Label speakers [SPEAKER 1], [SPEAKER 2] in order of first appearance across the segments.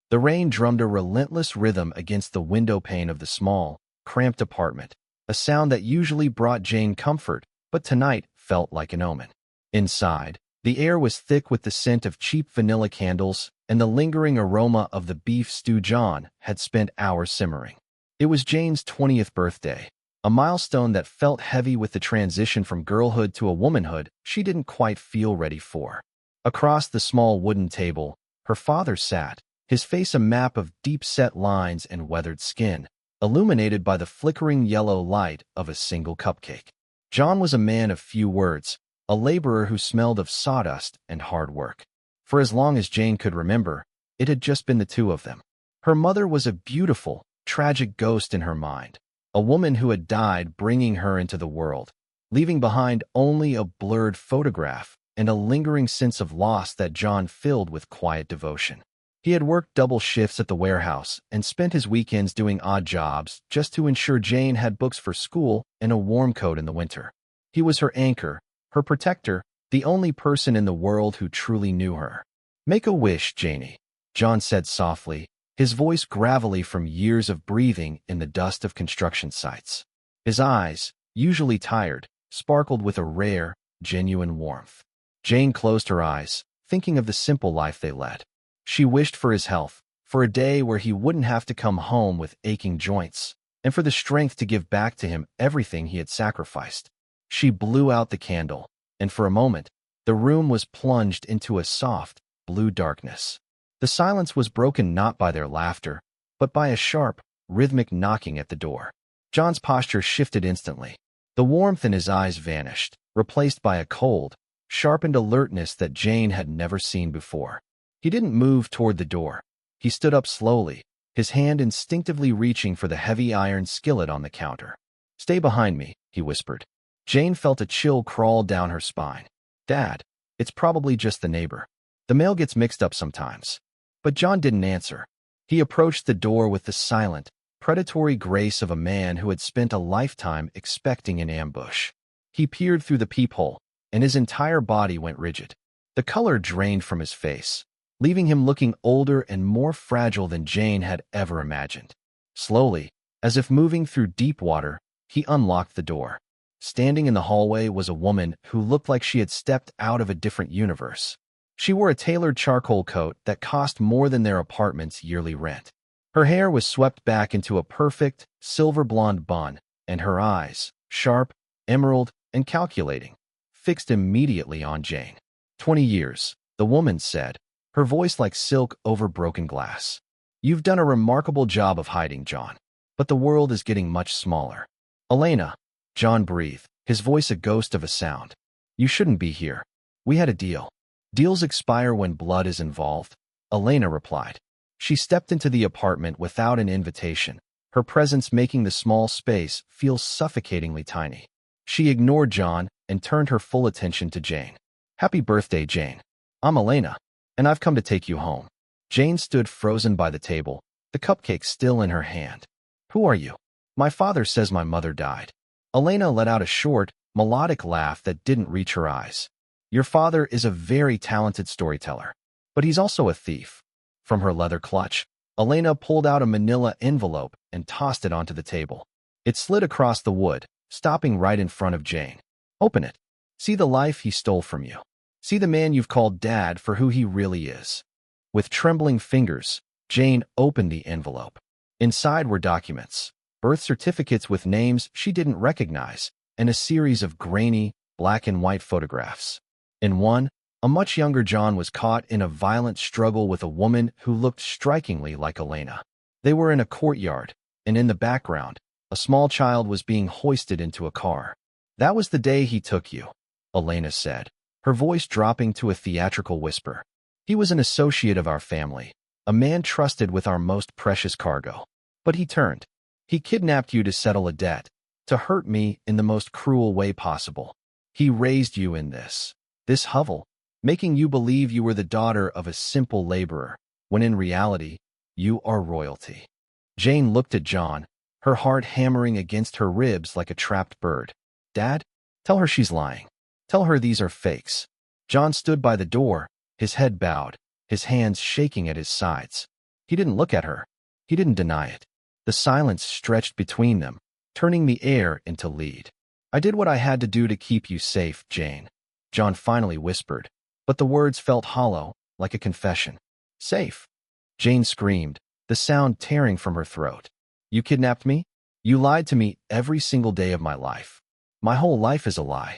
[SPEAKER 1] The rain drummed a relentless rhythm against the window pane of the small, cramped apartment, a sound that usually brought Jane comfort, but tonight felt like an omen. Inside, the air was thick with the scent of cheap vanilla candles and the lingering aroma of the beef stew John had spent hours simmering. It was Jane's 20th birthday, a milestone that felt heavy with the transition from girlhood to a womanhood she didn't quite feel ready for. Across the small wooden table, her father sat, his face a map of deep-set lines and weathered skin, illuminated by the flickering yellow light of a single cupcake. John was a man of few words, a laborer who smelled of sawdust and hard work. For as long as Jane could remember, it had just been the two of them. Her mother was a beautiful, tragic ghost in her mind, a woman who had died bringing her into the world, leaving behind only a blurred photograph and a lingering sense of loss that John filled with quiet devotion. He had worked double shifts at the warehouse and spent his weekends doing odd jobs just to ensure Jane had books for school and a warm coat in the winter. He was her anchor, her protector, the only person in the world who truly knew her. "Make a wish, Janie," John said softly, his voice gravelly from years of breathing in the dust of construction sites. His eyes, usually tired, sparkled with a rare, genuine warmth. Jane closed her eyes, thinking of the simple life they led. She wished for his health, for a day where he wouldn't have to come home with aching joints, and for the strength to give back to him everything he had sacrificed. She blew out the candle, and for a moment, the room was plunged into a soft, blue darkness. The silence was broken not by their laughter, but by a sharp, rhythmic knocking at the door. John's posture shifted instantly. The warmth in his eyes vanished, replaced by a cold, sharpened alertness that Jane had never seen before. He didn't move toward the door. He stood up slowly, his hand instinctively reaching for the heavy iron skillet on the counter. "Stay behind me," he whispered. Jane felt a chill crawl down her spine. "Dad, it's probably just the neighbor. The mail gets mixed up sometimes." But John didn't answer. He approached the door with the silent, predatory grace of a man who had spent a lifetime expecting an ambush. He peered through the peephole, and his entire body went rigid. The color drained from his face, leaving him looking older and more fragile than Jane had ever imagined. Slowly, as if moving through deep water, he unlocked the door. Standing in the hallway was a woman who looked like she had stepped out of a different universe. She wore a tailored charcoal coat that cost more than their apartment's yearly rent. Her hair was swept back into a perfect, silver-blonde bun, and her eyes, sharp, emerald, and calculating, fixed immediately on Jane. 20 years, the woman said, her voice like silk over broken glass. "You've done a remarkable job of hiding, John, but the world is getting much smaller." "Elena," John breathed, his voice a ghost of a sound. "You shouldn't be here. We had a deal." "Deals expire when blood is involved," Elena replied. She stepped into the apartment without an invitation, her presence making the small space feel suffocatingly tiny. She ignored John and turned her full attention to Jane. "Happy birthday, Jane. I'm Elena, and I've come to take you home." Jane stood frozen by the table, the cupcake still in her hand. "Who are you?" "My father says my mother died." Elena let out a short, melodic laugh that didn't reach her eyes. "Your father is a very talented storyteller, but he's also a thief." From her leather clutch, Elena pulled out a manila envelope and tossed it onto the table. It slid across the wood, stopping right in front of Jane. "Open it. See the life he stole from you. See the man you've called Dad for who he really is." With trembling fingers, Jane opened the envelope. Inside were documents, birth certificates with names she didn't recognize, and a series of grainy, black and white photographs. In one, a much younger John was caught in a violent struggle with a woman who looked strikingly like Elena. They were in a courtyard, and in the background, a small child was being hoisted into a car. "That was the day he took you," Elena said, her voice dropping to a theatrical whisper. "He was an associate of our family, a man trusted with our most precious cargo. But he turned. He kidnapped you to settle a debt, to hurt me in the most cruel way possible. He raised you in this hovel, making you believe you were the daughter of a simple laborer, when in reality, you are royalty." Jane looked at John, her heart hammering against her ribs like a trapped bird. "Dad, tell her she's lying. Tell her these are fakes." John stood by the door, his head bowed, his hands shaking at his sides. He didn't look at her. He didn't deny it. The silence stretched between them, turning the air into lead. I did what I had to do to keep you safe, Jane, John finally whispered, but the words felt hollow, like a confession. Safe? Jane screamed, the sound tearing from her throat. You kidnapped me? You lied to me every single day of my life. My whole life is a lie.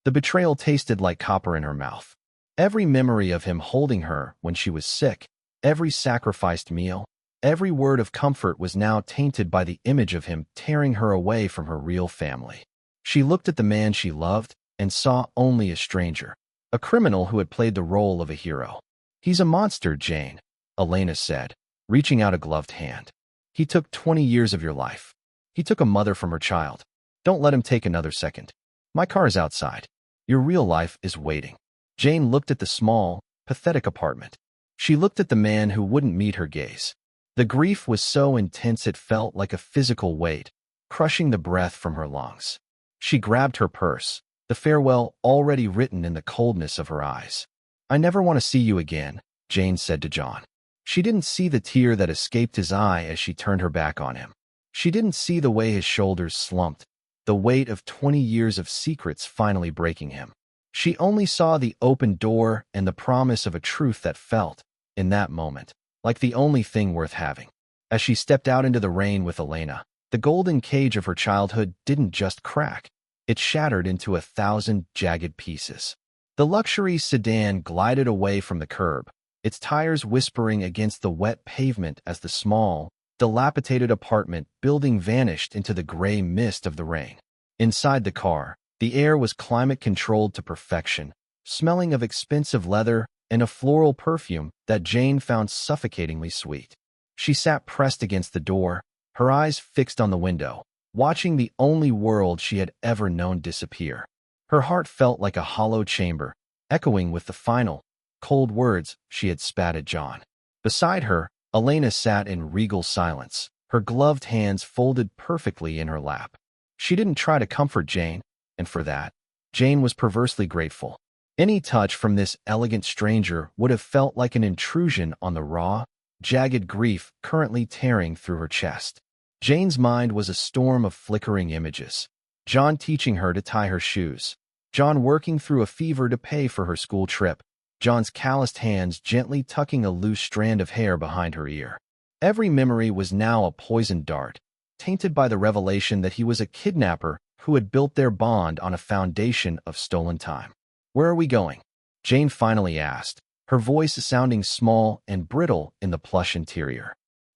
[SPEAKER 1] The betrayal tasted like copper in her mouth. Every memory of him holding her when she was sick, every sacrificed meal, every word of comfort was now tainted by the image of him tearing her away from her real family. She looked at the man she loved and saw only a stranger, a criminal who had played the role of a hero. He's a monster, Jane, Elena said, reaching out a gloved hand. He took 20 years of your life. He took a mother from her child. Don't let him take another second. My car is outside. Your real life is waiting. Jane looked at the small, pathetic apartment. She looked at the man who wouldn't meet her gaze. The grief was so intense it felt like a physical weight, crushing the breath from her lungs. She grabbed her purse, the farewell already written in the coldness of her eyes. I never want to see you again, Jane said to John. She didn't see the tear that escaped his eye as she turned her back on him. She didn't see the way his shoulders slumped, the weight of 20 years of secrets finally breaking him. She only saw the open door and the promise of a truth that felt, in that moment, like the only thing worth having. As she stepped out into the rain with Elena, the golden cage of her childhood didn't just crack. It shattered into 1,000 jagged pieces. The luxury sedan glided away from the curb, its tires whispering against the wet pavement as the small, dilapidated apartment building vanished into the gray mist of the rain. Inside the car, the air was climate-controlled to perfection, smelling of expensive leather and a floral perfume that Jane found suffocatingly sweet. She sat pressed against the door, her eyes fixed on the window, watching the only world she had ever known disappear. Her heart felt like a hollow chamber, echoing with the final, cold words she had spat at John. Beside her, Elena sat in regal silence, her gloved hands folded perfectly in her lap. She didn't try to comfort Jane, and for that, Jane was perversely grateful. Any touch from this elegant stranger would have felt like an intrusion on the raw, jagged grief currently tearing through her chest. Jane's mind was a storm of flickering images. John teaching her to tie her shoes. John working through a fever to pay for her school trip. John's calloused hands gently tucking a loose strand of hair behind her ear. Every memory was now a poisoned dart, tainted by the revelation that he was a kidnapper who had built their bond on a foundation of stolen time. Where are we going? Jane finally asked, her voice sounding small and brittle in the plush interior.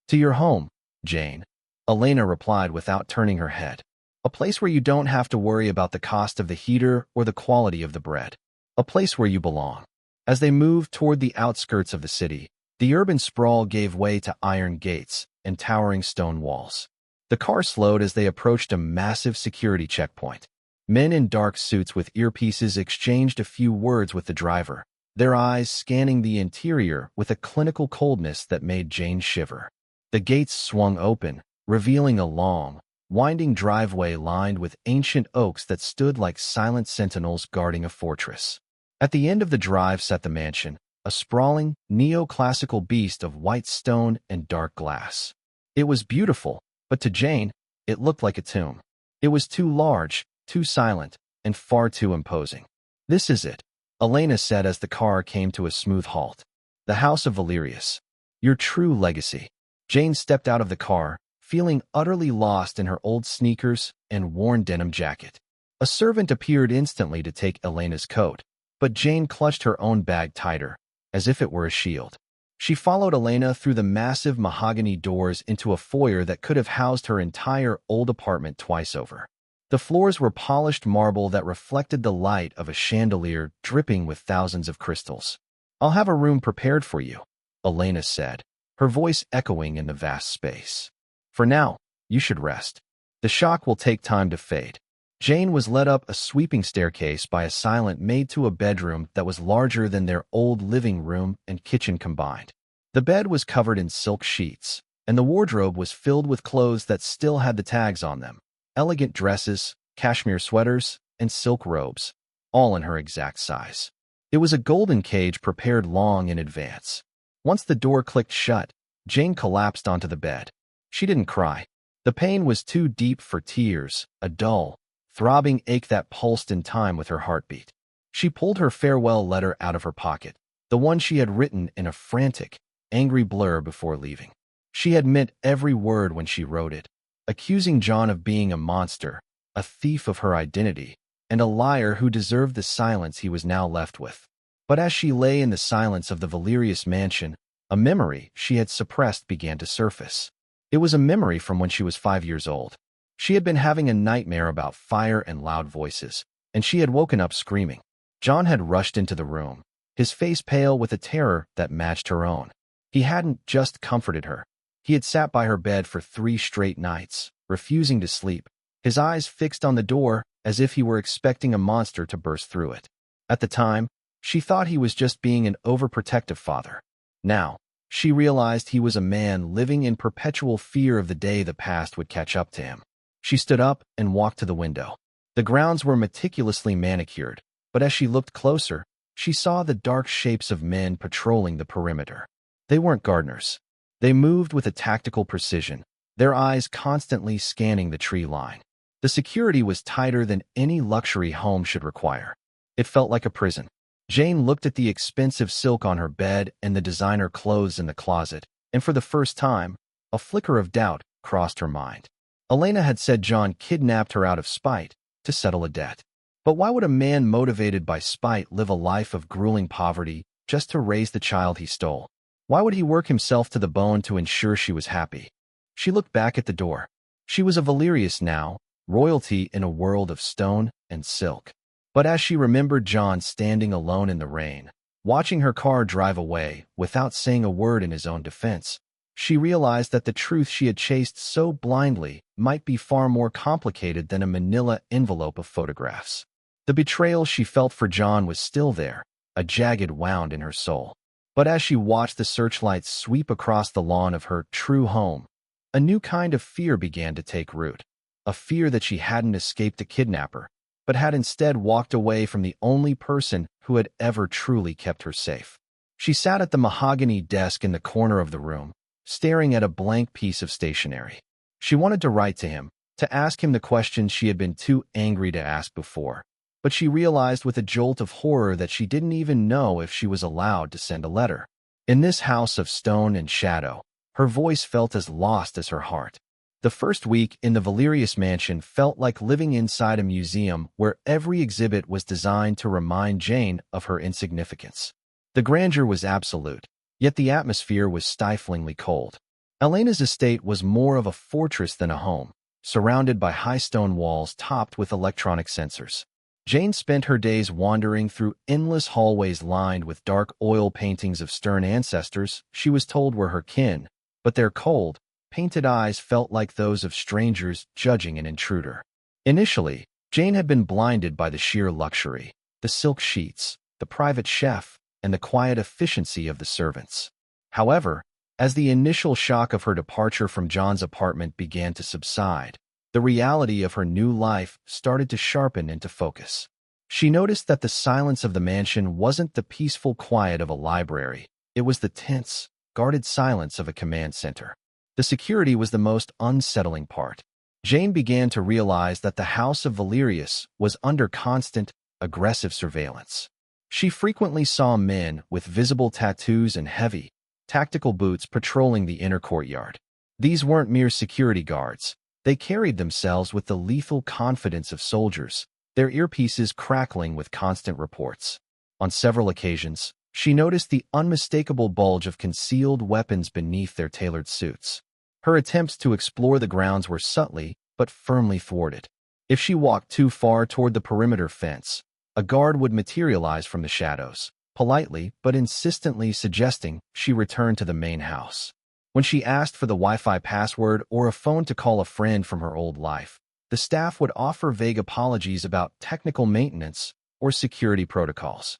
[SPEAKER 1] To your home, Jane, Elena replied without turning her head. A place where you don't have to worry about the cost of the heater or the quality of the bread. A place where you belong. As they moved toward the outskirts of the city, the urban sprawl gave way to iron gates and towering stone walls. The car slowed as they approached a massive security checkpoint. Men in dark suits with earpieces exchanged a few words with the driver, their eyes scanning the interior with a clinical coldness that made Jane shiver. The gates swung open, revealing a long, winding driveway lined with ancient oaks that stood like silent sentinels guarding a fortress. At the end of the drive sat the mansion, a sprawling, neoclassical beast of white stone and dark glass. It was beautiful, but to Jane, it looked like a tomb. It was too large, too silent, and far too imposing. This is it, Elena said as the car came to a smooth halt. The House of Valerius. Your true legacy. Jane stepped out of the car, feeling utterly lost in her old sneakers and worn denim jacket. A servant appeared instantly to take Elena's coat, but Jane clutched her own bag tighter, as if it were a shield. She followed Elena through the massive mahogany doors into a foyer that could have housed her entire old apartment twice over. The floors were polished marble that reflected the light of a chandelier dripping with thousands of crystals. I'll have a room prepared for you, Elena said, her voice echoing in the vast space. For now, you should rest. The shock will take time to fade. Jane was led up a sweeping staircase by a silent maid to a bedroom that was larger than their old living room and kitchen combined. The bed was covered in silk sheets, and the wardrobe was filled with clothes that still had the tags on them. Elegant dresses, cashmere sweaters, and silk robes, all in her exact size. It was a golden cage prepared long in advance. Once the door clicked shut, Jane collapsed onto the bed. She didn't cry. The pain was too deep for tears, a dull, throbbing ache that pulsed in time with her heartbeat. She pulled her farewell letter out of her pocket, the one she had written in a frantic, angry blur before leaving. She had meant every word when she wrote it, accusing John of being a monster, a thief of her identity, and a liar who deserved the silence he was now left with. But as she lay in the silence of the Valerius mansion, a memory she had suppressed began to surface. It was a memory from when she was 5 years old. She had been having a nightmare about fire and loud voices, and she had woken up screaming. John had rushed into the room, his face pale with a terror that matched her own. He hadn't just comforted her. He had sat by her bed for 3 straight nights, refusing to sleep, his eyes fixed on the door as if he were expecting a monster to burst through it. At the time, she thought he was just being an overprotective father. Now, she realized he was a man living in perpetual fear of the day the past would catch up to him. She stood up and walked to the window. The grounds were meticulously manicured, but as she looked closer, she saw the dark shapes of men patrolling the perimeter. They weren't gardeners. They moved with a tactical precision, their eyes constantly scanning the tree line. The security was tighter than any luxury home should require. It felt like a prison. Jane looked at the expensive silk on her bed and the designer clothes in the closet, and for the first time, a flicker of doubt crossed her mind. Elena had said John kidnapped her out of spite to settle a debt. But why would a man motivated by spite live a life of grueling poverty just to raise the child he stole? Why would he work himself to the bone to ensure she was happy? She looked back at the door. She was a Valerius now, royalty in a world of stone and silk. But as she remembered John standing alone in the rain, watching her car drive away without saying a word in his own defense, she realized that the truth she had chased so blindly might be far more complicated than a manila envelope of photographs. The betrayal she felt for John was still there, a jagged wound in her soul. But as she watched the searchlights sweep across the lawn of her true home, a new kind of fear began to take root, a fear that she hadn't escaped a kidnapper, but had instead walked away from the only person who had ever truly kept her safe. She sat at the mahogany desk in the corner of the room, staring at a blank piece of stationery. She wanted to write to him, to ask him the questions she had been too angry to ask before, but she realized with a jolt of horror that she didn't even know if she was allowed to send a letter. In this house of stone and shadow, her voice felt as lost as her heart. The first week in the Valerius mansion felt like living inside a museum where every exhibit was designed to remind Jane of her insignificance. The grandeur was absolute, yet the atmosphere was stiflingly cold. Elena's estate was more of a fortress than a home, surrounded by high stone walls topped with electronic sensors. Jane spent her days wandering through endless hallways lined with dark oil paintings of stern ancestors she was told were her kin, but their cold, painted eyes felt like those of strangers judging an intruder. Initially, Jane had been blinded by the sheer luxury, the silk sheets, the private chef, and the quiet efficiency of the servants. However, as the initial shock of her departure from John's apartment began to subside, the reality of her new life started to sharpen into focus. She noticed that the silence of the mansion wasn't the peaceful quiet of a library. It was the tense, guarded silence of a command center. The security was the most unsettling part. Jane began to realize that the House of Valerius was under constant, aggressive surveillance. She frequently saw men with visible tattoos and heavy, tactical boots patrolling the inner courtyard. These weren't mere security guards. They carried themselves with the lethal confidence of soldiers, their earpieces crackling with constant reports. On several occasions, she noticed the unmistakable bulge of concealed weapons beneath their tailored suits. Her attempts to explore the grounds were subtly but firmly thwarted. If she walked too far toward the perimeter fence, a guard would materialize from the shadows, politely but insistently suggesting she return to the main house. When she asked for the Wi-Fi password or a phone to call a friend from her old life, the staff would offer vague apologies about technical maintenance or security protocols.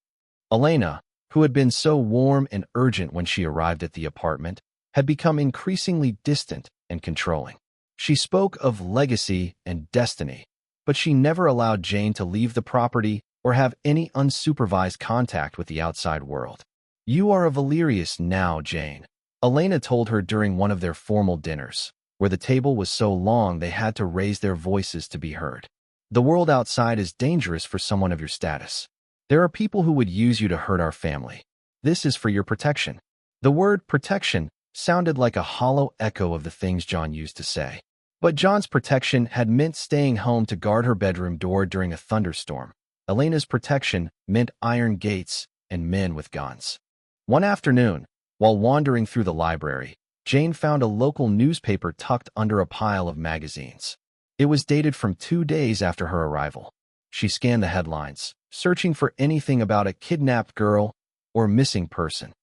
[SPEAKER 1] Elena, who had been so warm and urgent when she arrived at the apartment, had become increasingly distant and controlling. She spoke of legacy and destiny, but she never allowed Jane to leave the property or have any unsupervised contact with the outside world. "You are a Valerius now, Jane," Elena told her during one of their formal dinners, where the table was so long they had to raise their voices to be heard. The world outside is dangerous for someone of your status. There are people who would use you to hurt our family. This is for your protection. The word protection sounded like a hollow echo of the things John used to say. But John's protection had meant staying home to guard her bedroom door during a thunderstorm. Elena's protection meant iron gates and men with guns. One afternoon, while wandering through the library, Jane found a local newspaper tucked under a pile of magazines. It was dated from 2 days after her arrival. She scanned the headlines, searching for anything about a kidnapped girl or missing person.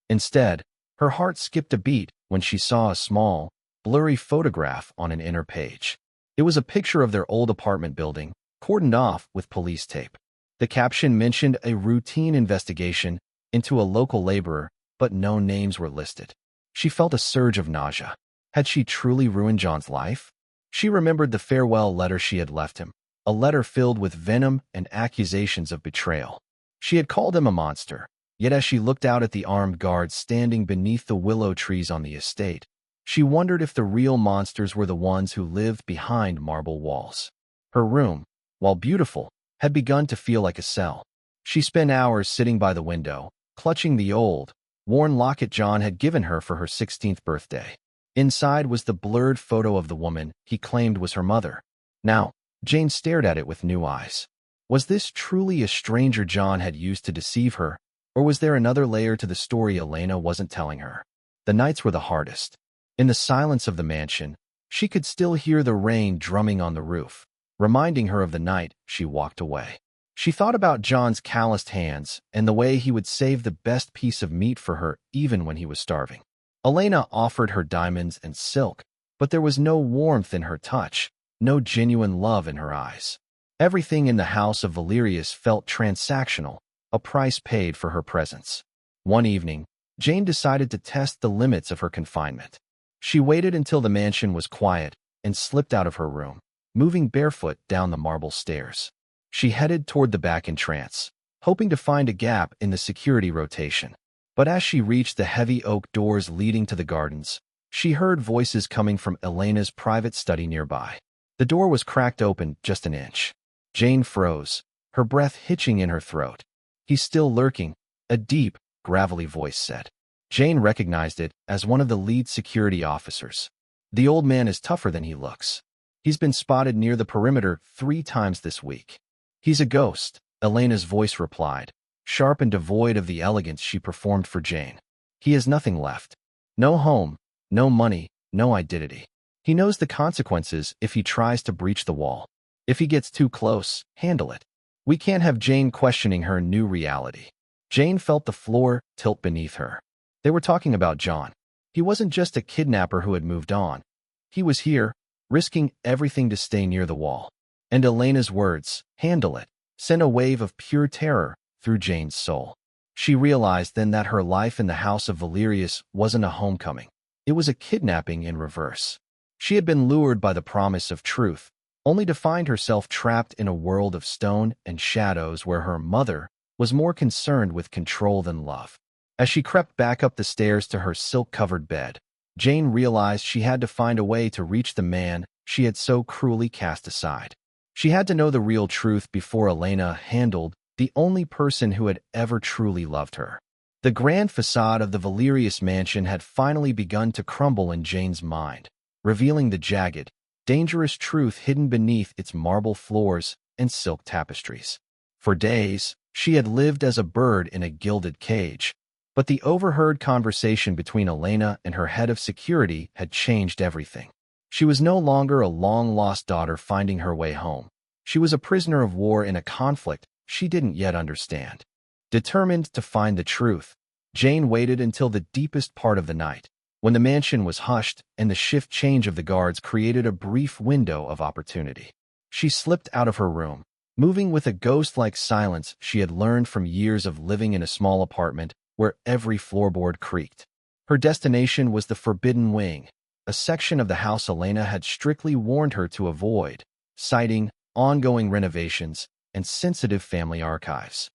[SPEAKER 1] Instead, her heart skipped a beat when she saw a small, blurry photograph on an inner page. It was a picture of their old apartment building, cordoned off with police tape. The caption mentioned a routine investigation into a local laborer, but no names were listed. She felt a surge of nausea. Had she truly ruined John's life? She remembered the farewell letter she had left him, a letter filled with venom and accusations of betrayal. She had called him a monster, yet as she looked out at the armed guards standing beneath the willow trees on the estate, she wondered if the real monsters were the ones who lived behind marble walls. Her room, while beautiful, had begun to feel like a cell. She spent hours sitting by the window, clutching the old, worn locket John had given her for her 16th birthday. Inside was the blurred photo of the woman he claimed was her mother. Now, Jane stared at it with new eyes. Was this truly a stranger John had used to deceive her, or was there another layer to the story Elena wasn't telling her? The nights were the hardest. In the silence of the mansion, she could still hear the rain drumming on the roof, reminding her of the night she walked away. She thought about John's calloused hands and the way he would save the best piece of meat for her even when he was starving. Elena offered her diamonds and silk, but there was no warmth in her touch, no genuine love in her eyes. Everything in the house of Valerius felt transactional, a price paid for her presence. One evening, Jane decided to test the limits of her confinement. She waited until the mansion was quiet and slipped out of her room, moving barefoot down the marble stairs. She headed toward the back entrance, hoping to find a gap in the security rotation. But as she reached the heavy oak doors leading to the gardens, she heard voices coming from Elena's private study nearby. The door was cracked open just an inch. Jane froze, her breath hitching in her throat. "He's still lurking," a deep, gravelly voice said. Jane recognized it as one of the lead security officers. "The old man is tougher than he looks. He's been spotted near the perimeter 3 times this week." "He's a ghost," Elena's voice replied, sharp and devoid of the elegance she performed for Jane. "He has nothing left. No home, no money, no identity. He knows the consequences if he tries to breach the wall. If he gets too close, handle it." We can't have Jane questioning her new reality. Jane felt the floor tilt beneath her. They were talking about John. He wasn't just a kidnapper who had moved on. He was here, risking everything to stay near the wall. And Elena's words, "handle it," sent a wave of pure terror through Jane's soul. She realized then that her life in the house of Valerius wasn't a homecoming. It was a kidnapping in reverse. She had been lured by the promise of truth, only to find herself trapped in a world of stone and shadows where her mother was more concerned with control than love. As she crept back up the stairs to her silk-covered bed, Jane realized she had to find a way to reach the man she had so cruelly cast aside. She had to know the real truth before Elena handled the only person who had ever truly loved her. The grand facade of the Valerius mansion had finally begun to crumble in Jane's mind, revealing the jagged, dangerous truth hidden beneath its marble floors and silk tapestries. For days, she had lived as a bird in a gilded cage, but the overheard conversation between Elena and her head of security had changed everything. She was no longer a long-lost daughter finding her way home. She was a prisoner of war in a conflict she didn't yet understand. Determined to find the truth, Jane waited until the deepest part of the night, when the mansion was hushed and the shift change of the guards created a brief window of opportunity. She slipped out of her room, moving with a ghost-like silence she had learned from years of living in a small apartment where every floorboard creaked. Her destination was the Forbidden Wing, a section of the house Elena had strictly warned her to avoid, citing ongoing renovations and sensitive family archives.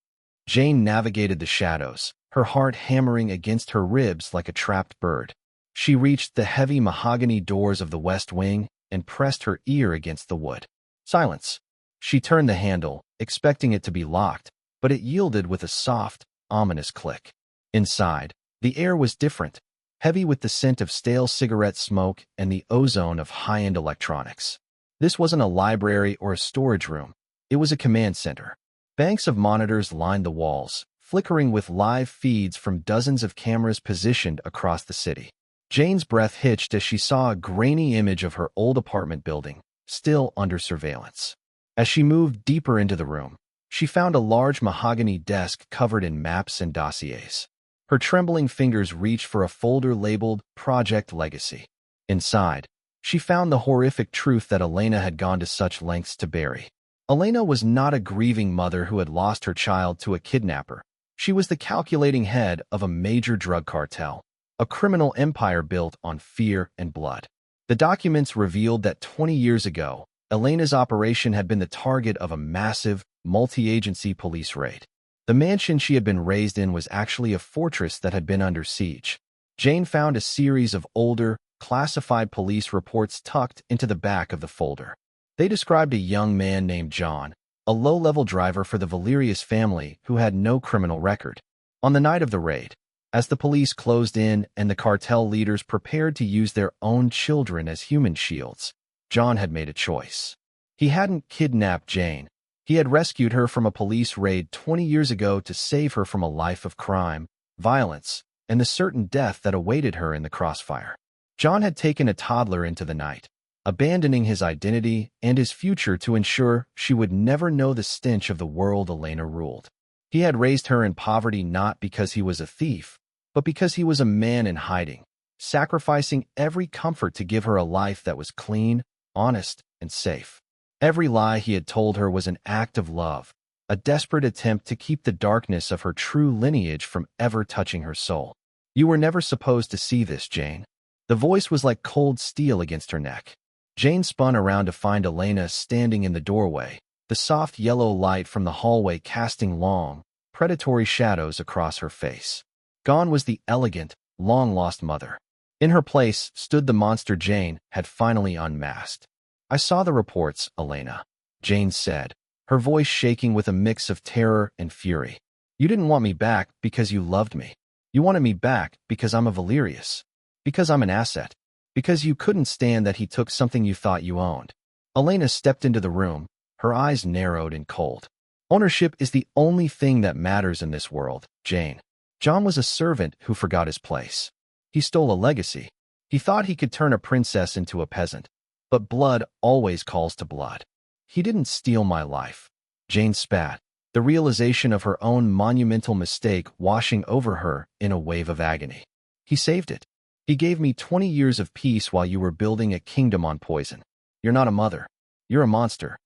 [SPEAKER 1] Jane navigated the shadows, her heart hammering against her ribs like a trapped bird. She reached the heavy mahogany doors of the west wing and pressed her ear against the wood. Silence. She turned the handle, expecting it to be locked, but it yielded with a soft, ominous click. Inside, the air was different, heavy with the scent of stale cigarette smoke and the ozone of high-end electronics. This wasn't a library or a storage room. It was a command center. Banks of monitors lined the walls, flickering with live feeds from dozens of cameras positioned across the city. Jane's breath hitched as she saw a grainy image of her old apartment building, still under surveillance. As she moved deeper into the room, she found a large mahogany desk covered in maps and dossiers. Her trembling fingers reached for a folder labeled Project Legacy. Inside, she found the horrific truth that Elena had gone to such lengths to bury. Elena was not a grieving mother who had lost her child to a kidnapper. She was the calculating head of a major drug cartel, a criminal empire built on fear and blood. The documents revealed that 20 years ago, Elena's operation had been the target of a massive, multi-agency police raid. The mansion she had been raised in was actually a fortress that had been under siege. Jane found a series of older, classified police reports tucked into the back of the folder. They described a young man named John, a low-level driver for the Valerius family who had no criminal record. On the night of the raid, as the police closed in and the cartel leaders prepared to use their own children as human shields, John had made a choice. He hadn't kidnapped Jane. He had rescued her from a police raid 20 years ago to save her from a life of crime, violence, and the certain death that awaited her in the crossfire. John had taken a toddler into the night, abandoning his identity and his future to ensure she would never know the stench of the world Elena ruled. He had raised her in poverty not because he was a thief, but because he was a man in hiding, sacrificing every comfort to give her a life that was clean, honest, and safe. Every lie he had told her was an act of love, a desperate attempt to keep the darkness of her true lineage from ever touching her soul. You were never supposed to see this, Jane. The voice was like cold steel against her neck. Jane spun around to find Elena standing in the doorway, the soft yellow light from the hallway casting long, predatory shadows across her face. Gone was the elegant, long-lost mother. In her place stood the monster Jane had finally unmasked. I saw the reports, Elena, Jane said, her voice shaking with a mix of terror and fury. You didn't want me back because you loved me. You wanted me back because I'm a Valerius, because I'm an asset, because you couldn't stand that he took something you thought you owned. Elena stepped into the room, her eyes narrowed and cold. Ownership is the only thing that matters in this world, Jane. John was a servant who forgot his place. He stole a legacy. He thought he could turn a princess into a peasant. But blood always calls to blood. He didn't steal my life. Jane spat, the realization of her own monumental mistake washing over her in a wave of agony. He saved it. He gave me 20 years of peace while you were building a kingdom on poison. You're not a mother. You're a monster.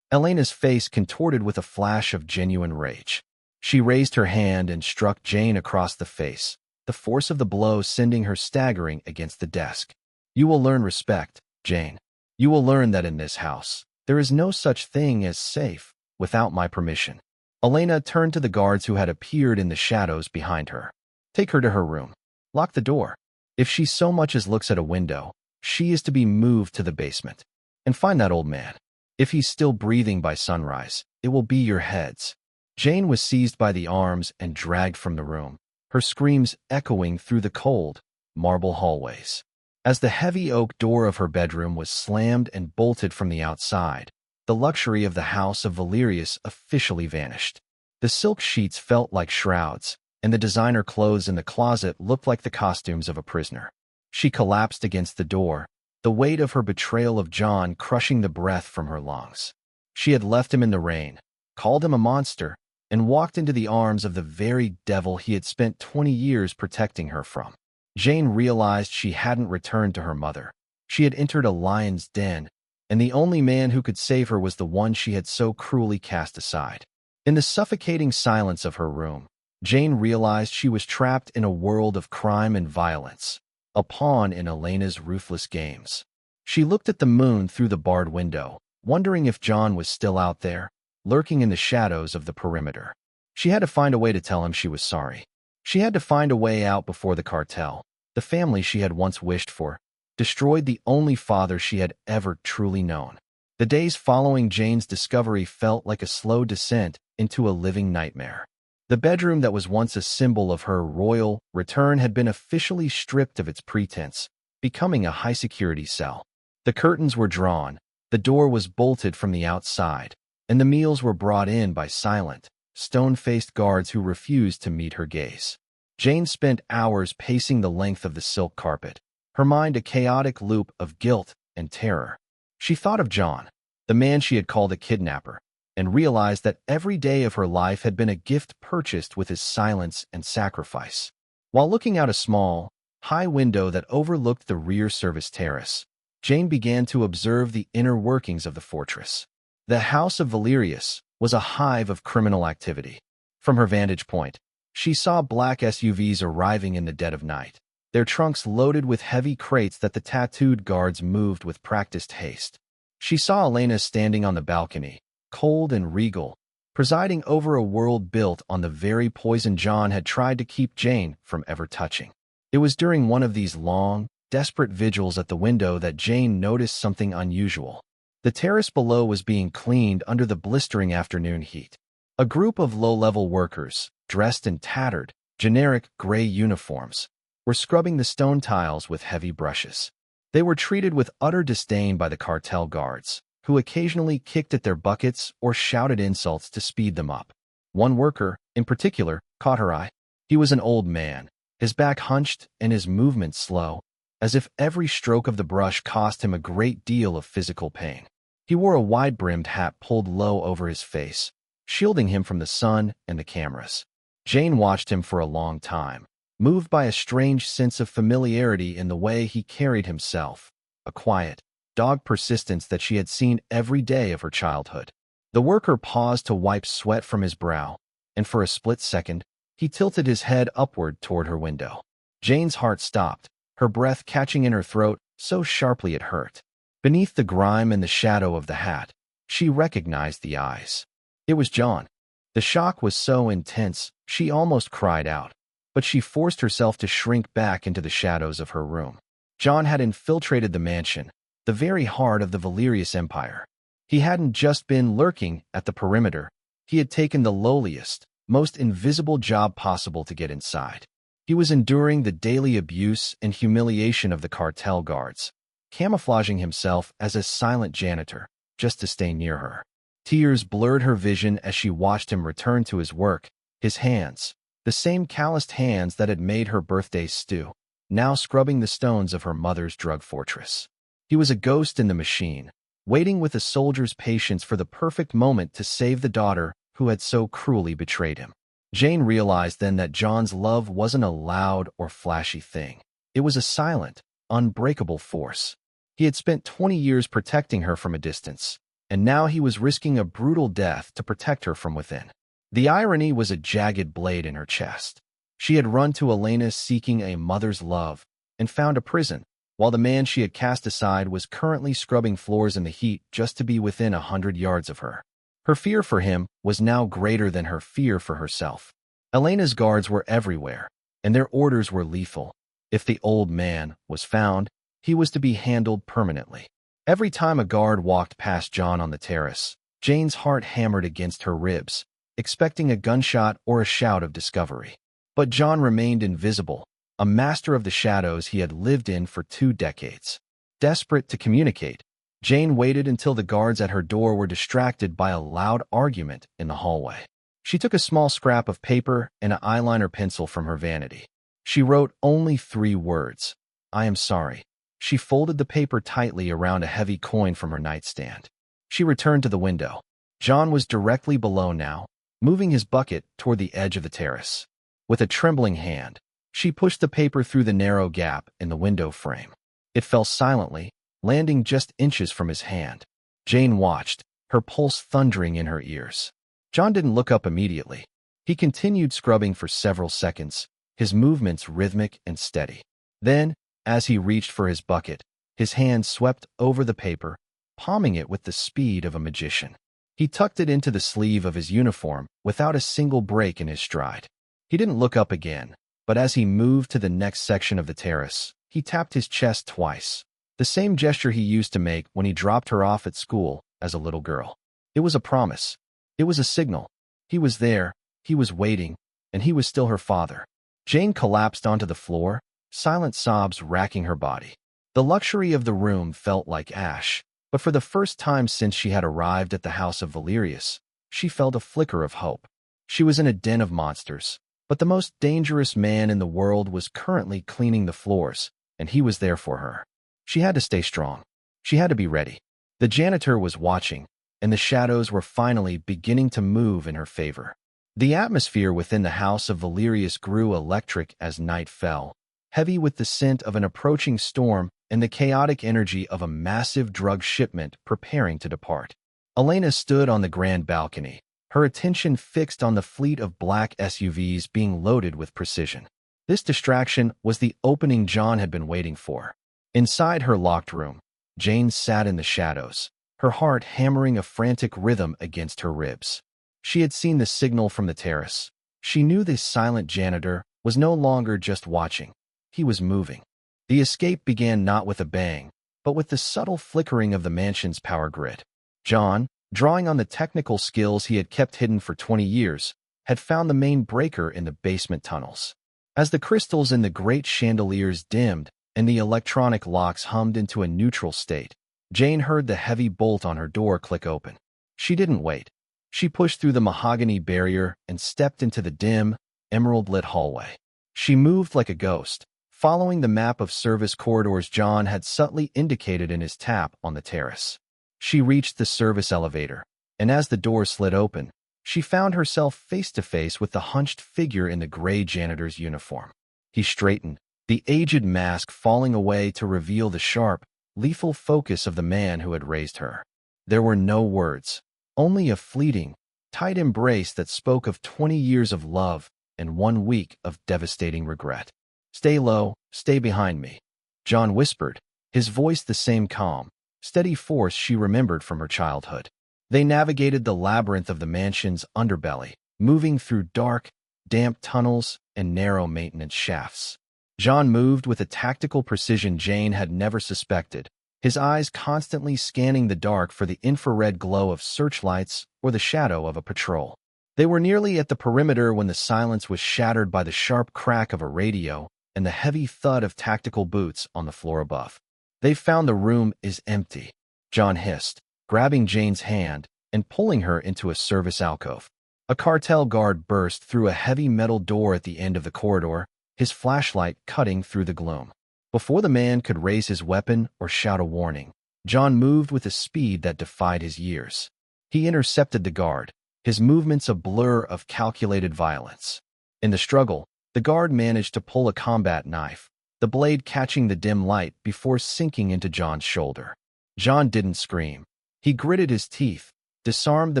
[SPEAKER 1] Elena's face contorted with a flash of genuine rage. She raised her hand and struck Jane across the face, the force of the blow sending her staggering against the desk. You will learn respect, Jane. You will learn that in this house, there is no such thing as safe without my permission. Elena turned to the guards who had appeared in the shadows behind her. Take her to her room. Lock the door. If she so much as looks at a window, she is to be moved to the basement. And find that old man. If he's still breathing by sunrise, it will be your heads. Jane was seized by the arms and dragged from the room, her screams echoing through the cold, marble hallways. As the heavy oak door of her bedroom was slammed and bolted from the outside, the luxury of the house of Valerius officially vanished. The silk sheets felt like shrouds, and the designer clothes in the closet looked like the costumes of a prisoner. She collapsed against the door, the weight of her betrayal of John crushing the breath from her lungs. She had left him in the rain, called him a monster, and walked into the arms of the very devil he had spent 20 years protecting her from. Jane realized she hadn't returned to her mother. She had entered a lion's den, and the only man who could save her was the one she had so cruelly cast aside. In the suffocating silence of her room, Jane realized she was trapped in a world of crime and violence, a pawn in Elena's ruthless games. She looked at the moon through the barred window, wondering if John was still out there, lurking in the shadows of the perimeter. She had to find a way to tell him she was sorry. She had to find a way out before the cartel, the family she had once wished for, destroyed the only father she had ever truly known. The days following Jane's discovery felt like a slow descent into a living nightmare. The bedroom that was once a symbol of her royal return had been officially stripped of its pretense, becoming a high-security cell. The curtains were drawn, the door was bolted from the outside, and the meals were brought in by silent, stone-faced guards who refused to meet her gaze. Jane spent hours pacing the length of the silk carpet, her mind a chaotic loop of guilt and terror. She thought of John, the man she had called a kidnapper, and realized that every day of her life had been a gift purchased with his silence and sacrifice. While looking out a small, high window that overlooked the rear service terrace, Jane began to observe the inner workings of the fortress. The House of Valerius was a hive of criminal activity. From her vantage point, she saw black SUVs arriving in the dead of night, their trunks loaded with heavy crates that the tattooed guards moved with practiced haste. She saw Elena standing on the balcony, cold and regal, presiding over a world built on the very poison John had tried to keep Jane from ever touching. It was during one of these long, desperate vigils at the window that Jane noticed something unusual. The terrace below was being cleaned under the blistering afternoon heat. A group of low-level workers, dressed in tattered, generic gray uniforms, were scrubbing the stone tiles with heavy brushes. They were treated with utter disdain by the cartel guards, who occasionally kicked at their buckets or shouted insults to speed them up. One worker, in particular, caught her eye. He was an old man, his back hunched and his movements slow, as if every stroke of the brush cost him a great deal of physical pain. He wore a wide-brimmed hat pulled low over his face, shielding him from the sun and the cameras. Jane watched him for a long time, moved by a strange sense of familiarity in the way he carried himself, a quiet, dogged persistence that she had seen every day of her childhood. The worker paused to wipe sweat from his brow, and for a split second, he tilted his head upward toward her window. Jane's heart stopped, her breath catching in her throat so sharply it hurt. Beneath the grime and the shadow of the hat, she recognized the eyes. It was John. The shock was so intense, she almost cried out, but she forced herself to shrink back into the shadows of her room. John had infiltrated the mansion, the very heart of the Valerius Empire. He hadn't just been lurking at the perimeter, he had taken the lowliest, most invisible job possible to get inside. He was enduring the daily abuse and humiliation of the cartel guards, camouflaging himself as a silent janitor, just to stay near her. Tears blurred her vision as she watched him return to his work, his hands, the same calloused hands that had made her birthday stew, now scrubbing the stones of her mother's drug fortress. He was a ghost in the machine, waiting with a soldier's patience for the perfect moment to save the daughter who had so cruelly betrayed him. Jane realized then that John's love wasn't a loud or flashy thing. It was a silent, unbreakable force. He had spent 20 years protecting her from a distance, and now he was risking a brutal death to protect her from within. The irony was a jagged blade in her chest. She had run to Elena seeking a mother's love and found a prison, while the man she had cast aside was currently scrubbing floors in the heat just to be within 100 yards of her. Her fear for him was now greater than her fear for herself. Elena's guards were everywhere, and their orders were lethal. If the old man was found, he was to be handled permanently. Every time a guard walked past John on the terrace, Jane's heart hammered against her ribs, expecting a gunshot or a shout of discovery. But John remained invisible, a master of the shadows he had lived in for 2 decades. Desperate to communicate, Jane waited until the guards at her door were distracted by a loud argument in the hallway. She took a small scrap of paper and an eyeliner pencil from her vanity. She wrote only 3 words, "I am sorry." She folded the paper tightly around a heavy coin from her nightstand. She returned to the window. John was directly below now, moving his bucket toward the edge of the terrace. With a trembling hand, she pushed the paper through the narrow gap in the window frame. It fell silently, landing just inches from his hand. Jane watched, her pulse thundering in her ears. John didn't look up immediately. He continued scrubbing for several seconds, his movements rhythmic and steady. Then, as he reached for his bucket, his hand swept over the paper, palming it with the speed of a magician. He tucked it into the sleeve of his uniform without a single break in his stride. He didn't look up again, but as he moved to the next section of the terrace, he tapped his chest twice. The same gesture he used to make when he dropped her off at school as a little girl. It was a promise. It was a signal. He was there, he was waiting, and he was still her father. Jane collapsed onto the floor, silent sobs racking her body. The luxury of the room felt like ash, but for the first time since she had arrived at the house of Valerius, she felt a flicker of hope. She was in a den of monsters, but the most dangerous man in the world was currently cleaning the floors, and he was there for her. She had to stay strong. She had to be ready. The janitor was watching, and the shadows were finally beginning to move in her favor. The atmosphere within the house of Valerius grew electric as night fell, heavy with the scent of an approaching storm and the chaotic energy of a massive drug shipment preparing to depart. Elena stood on the grand balcony, her attention fixed on the fleet of black SUVs being loaded with precision. This distraction was the opening John had been waiting for. Inside her locked room, Jane sat in the shadows, her heart hammering a frantic rhythm against her ribs. She had seen the signal from the terrace. She knew this silent janitor was no longer just watching. He was moving. The escape began not with a bang, but with the subtle flickering of the mansion's power grid. John, drawing on the technical skills he had kept hidden for 20 years, had found the main breaker in the basement tunnels. As the crystals in the great chandeliers dimmed and the electronic locks hummed into a neutral state, Jane heard the heavy bolt on her door click open. She didn't wait. She pushed through the mahogany barrier and stepped into the dim, emerald-lit hallway. She moved like a ghost, following the map of service corridors John had subtly indicated in his tap on the terrace. She reached the service elevator, and as the door slid open, she found herself face-to-face with the hunched figure in the gray janitor's uniform. He straightened, the aged mask falling away to reveal the sharp, lethal focus of the man who had raised her. There were no words, only a fleeting, tight embrace that spoke of 20 years of love and 1 week of devastating regret. "Stay low, stay behind me," John whispered, his voice the same calm, steady force she remembered from her childhood. They navigated the labyrinth of the mansion's underbelly, moving through dark, damp tunnels and narrow maintenance shafts. John moved with a tactical precision Jane had never suspected, his eyes constantly scanning the dark for the infrared glow of searchlights or the shadow of a patrol. They were nearly at the perimeter when the silence was shattered by the sharp crack of a radio and the heavy thud of tactical boots on the floor above. "They've found the room is empty," John hissed, grabbing Jane's hand and pulling her into a service alcove. A cartel guard burst through a heavy metal door at the end of the corridor, his flashlight cutting through the gloom. Before the man could raise his weapon or shout a warning, John moved with a speed that defied his years. He intercepted the guard, his movements a blur of calculated violence. In the struggle, the guard managed to pull a combat knife, the blade catching the dim light before sinking into John's shoulder. John didn't scream. He gritted his teeth, disarmed the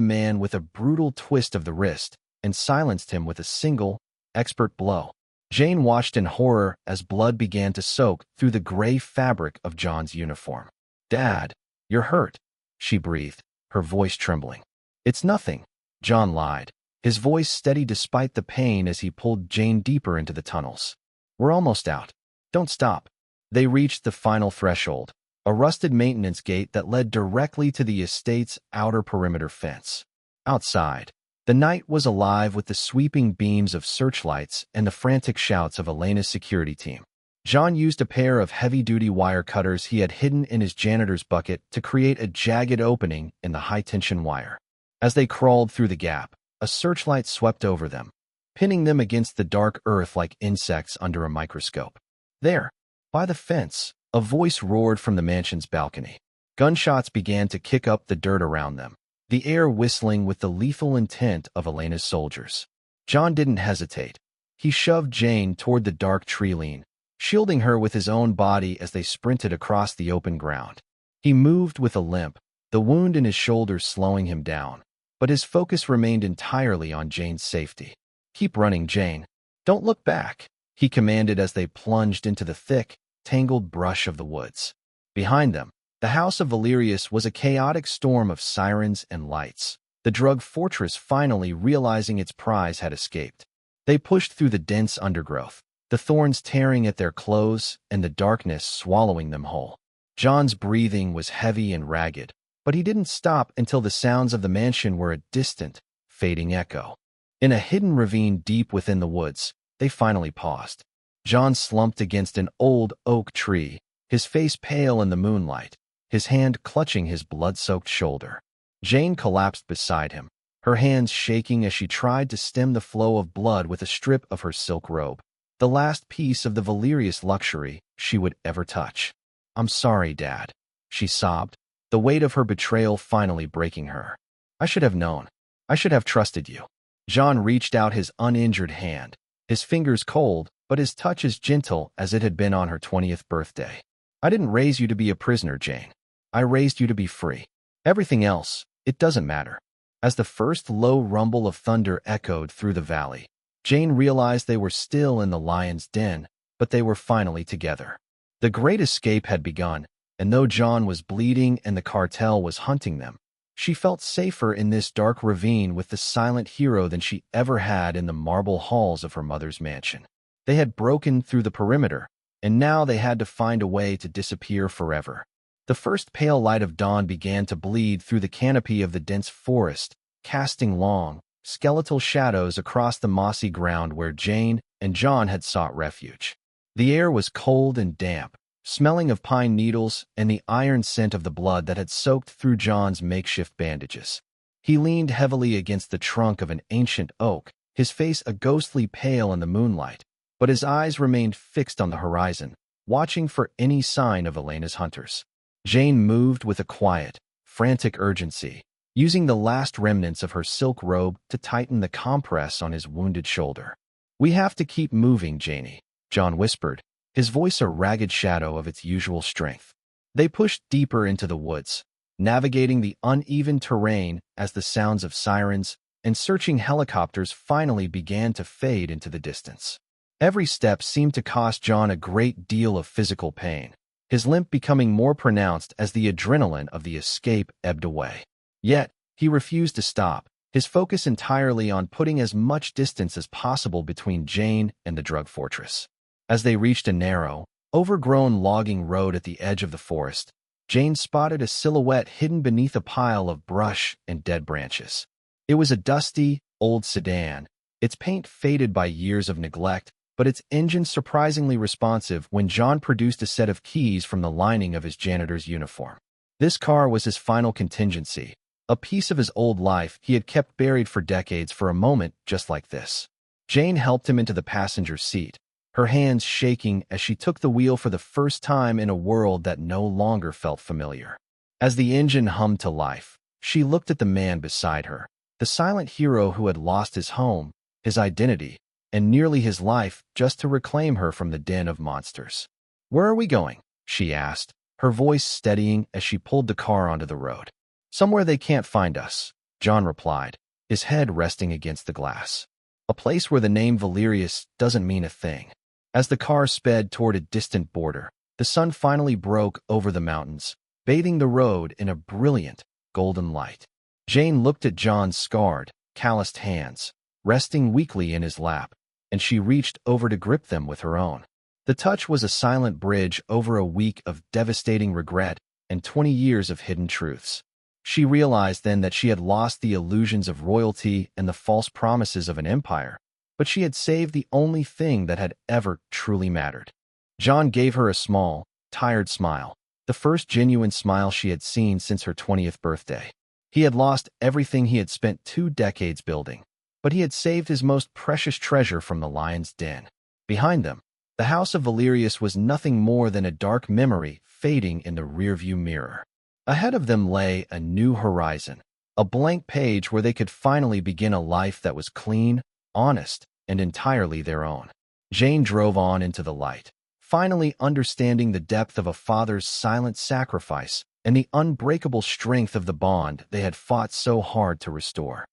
[SPEAKER 1] man with a brutal twist of the wrist, and silenced him with a single, expert blow. Jane watched in horror as blood began to soak through the gray fabric of John's uniform. "Dad, you're hurt," she breathed, her voice trembling. "It's nothing," John lied, his voice steady despite the pain as he pulled Jane deeper into the tunnels. "We're almost out. Don't stop." They reached the final threshold, a rusted maintenance gate that led directly to the estate's outer perimeter fence. Outside, the night was alive with the sweeping beams of searchlights and the frantic shouts of Elena's security team. John used a pair of heavy-duty wire cutters he had hidden in his janitor's bucket to create a jagged opening in the high-tension wire. As they crawled through the gap, a searchlight swept over them, pinning them against the dark earth like insects under a microscope. There, by the fence, a voice roared from the mansion's balcony. Gunshots began to kick up the dirt around them, the air whistling with the lethal intent of Elena's soldiers. John didn't hesitate. He shoved Jane toward the dark tree line, shielding her with his own body as they sprinted across the open ground. He moved with a limp, the wound in his shoulder slowing him down, but his focus remained entirely on Jane's safety. "Keep running, Jane. Don't look back," he commanded as they plunged into the thick, tangled brush of the woods. Behind them, the house of Valerius was a chaotic storm of sirens and lights, the drug fortress finally realizing its prize had escaped. They pushed through the dense undergrowth, the thorns tearing at their clothes and the darkness swallowing them whole. John's breathing was heavy and ragged, but he didn't stop until the sounds of the mansion were a distant, fading echo. In a hidden ravine deep within the woods, they finally paused. John slumped against an old oak tree, his face pale in the moonlight, his hand clutching his blood-soaked shoulder. Jane collapsed beside him, her hands shaking as she tried to stem the flow of blood with a strip of her silk robe, the last piece of the Valerius luxury she would ever touch. "I'm sorry, Dad," she sobbed, the weight of her betrayal finally breaking her. "I should have known. I should have trusted you." John reached out his uninjured hand, his fingers cold, but his touch as gentle as it had been on her 20th birthday. "I didn't raise you to be a prisoner, Jane. I raised you to be free. Everything else, it doesn't matter." As the first low rumble of thunder echoed through the valley, Jane realized they were still in the lion's den, but they were finally together. The great escape had begun, and though John was bleeding and the cartel was hunting them, she felt safer in this dark ravine with the silent hero than she ever had in the marble halls of her mother's mansion. They had broken through the perimeter, and now they had to find a way to disappear forever. The first pale light of dawn began to bleed through the canopy of the dense forest, casting long, skeletal shadows across the mossy ground where Jane and John had sought refuge. The air was cold and damp, smelling of pine needles and the iron scent of the blood that had soaked through John's makeshift bandages. He leaned heavily against the trunk of an ancient oak, his face a ghostly pale in the moonlight, but his eyes remained fixed on the horizon, watching for any sign of Elena's hunters. Jane moved with a quiet, frantic urgency, using the last remnants of her silk robe to tighten the compress on his wounded shoulder. "We have to keep moving, Janie," John whispered, his voice a ragged shadow of its usual strength. They pushed deeper into the woods, navigating the uneven terrain as the sounds of sirens and searching helicopters finally began to fade into the distance. Every step seemed to cost John a great deal of physical pain, his limp becoming more pronounced as the adrenaline of the escape ebbed away. Yet, he refused to stop, his focus entirely on putting as much distance as possible between Jane and the drug fortress. As they reached a narrow, overgrown logging road at the edge of the forest, Jane spotted a silhouette hidden beneath a pile of brush and dead branches. It was a dusty, old sedan, its paint faded by years of neglect, but its engine surprisingly responsive when John produced a set of keys from the lining of his janitor's uniform. This car was his final contingency, a piece of his old life he had kept buried for decades for a moment just like this. Jane helped him into the passenger seat, her hands shaking as she took the wheel for the first time in a world that no longer felt familiar. As the engine hummed to life, she looked at the man beside her, the silent hero who had lost his home, his identity, and nearly his life just to reclaim her from the den of monsters. "Where are we going?" she asked, her voice steadying as she pulled the car onto the road. "Somewhere they can't find us," John replied, his head resting against the glass. "A place where the name Valerius doesn't mean a thing." As the car sped toward a distant border, the sun finally broke over the mountains, bathing the road in a brilliant, golden light. Jane looked at John's scarred, calloused hands, resting weakly in his lap, and she reached over to grip them with her own. The touch was a silent bridge over a week of devastating regret and 20 years of hidden truths. She realized then that she had lost the illusions of royalty and the false promises of an empire, but she had saved the only thing that had ever truly mattered. John gave her a small, tired smile, the first genuine smile she had seen since her 20th birthday. He had lost everything he had spent 2 decades building, but he had saved his most precious treasure from the lion's den. Behind them, the house of Valerius was nothing more than a dark memory fading in the rearview mirror. Ahead of them lay a new horizon, a blank page where they could finally begin a life that was clean, honest, and entirely their own. Jane drove on into the light, finally understanding the depth of a father's silent sacrifice and the unbreakable strength of the bond they had fought so hard to restore.